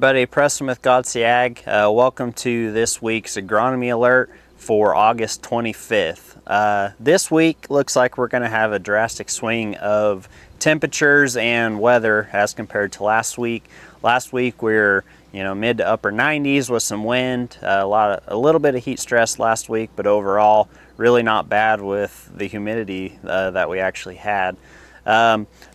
everybody, Preston with Godsey Ag. Welcome to this week's Agronomy Alert for August 25th. This week looks like we're going to have a drastic swing of temperatures and weather as compared to last week. Last week we were mid to upper 90s with some wind, a little bit of heat stress last week, but overall really not bad with the humidity that we actually had.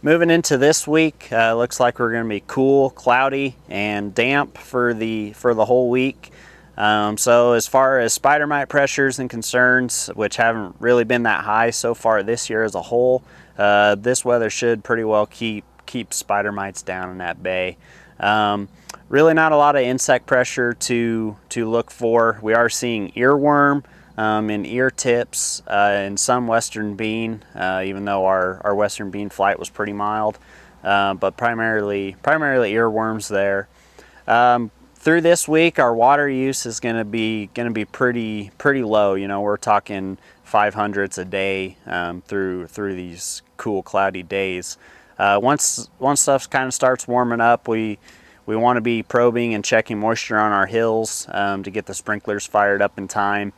Moving into this week, looks like we're going to be cool, cloudy, and damp for the whole week. So as far as spider mite pressures and concerns, which haven't really been that high so far this year as a whole, this weather should pretty well keep spider mites down in that bay. Really not a lot of insect pressure to look for. We are seeing earworm in ear tips and some western bean, even though our western bean flight was pretty mild, but primarily earworms there. Through this week, our water use is going to be pretty low. We're talking 500s a day through these cool, cloudy days. Once stuff kind of starts warming up, we want to be probing and checking moisture on our hills to get the sprinklers fired up in time.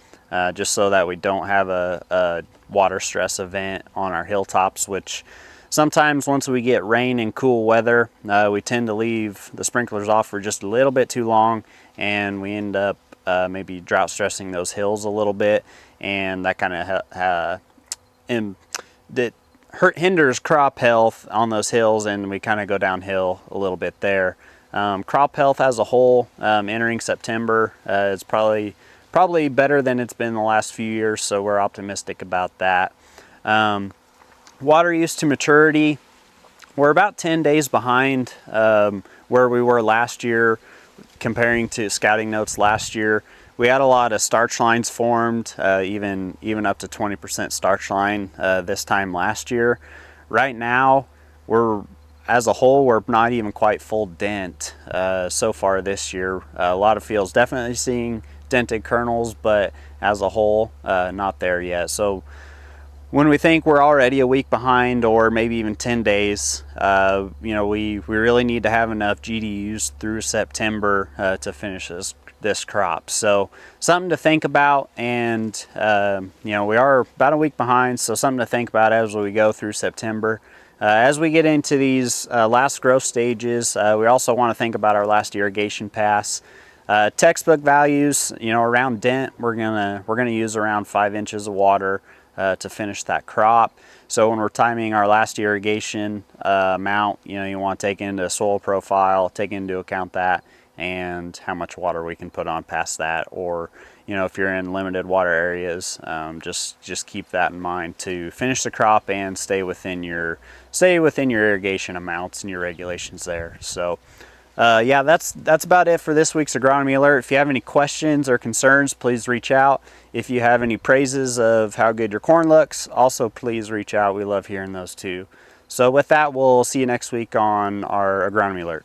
Just so that we don't have a water stress event on our hilltops, which sometimes once we get rain and cool weather, we tend to leave the sprinklers off for just a little bit too long, and we end up maybe drought stressing those hills a little bit, and that kind of hinders crop health on those hills, and we kind of go downhill a little bit there. Crop health as a whole, entering September, is probably better than it's been the last few years, so we're optimistic about that. Water use to maturity, we're about 10 days behind where we were last year comparing to scouting notes last year. We had a lot of starch lines formed, even up to 20% starch line this time last year. Right now, as a whole, we're not even quite full dent so far this year. A lot of fields definitely seeing dented kernels, but as a whole, not there yet. So when we think we're already a week behind, or maybe even 10 days, we really need to have enough GDUs through September to finish this crop. So something to think about, and we are about a week behind, so something to think about as we go through September. As we get into these last growth stages, we also want to think about our last irrigation pass. Textbook values, around dent, we're gonna use around 5 inches of water to finish that crop. So when we're timing our last irrigation amount, you want to take into soil profile, take into account that, and how much water we can put on past that. Or if you're in limited water areas, just keep that in mind to finish the crop and stay within your irrigation amounts and your regulations there. So. Yeah, that's about it for this week's Agronomy Alert. If you have any questions or concerns, please reach out. If you have any praises of how good your corn looks, also please reach out. We love hearing those too. So with that, we'll see you next week on our Agronomy Alert.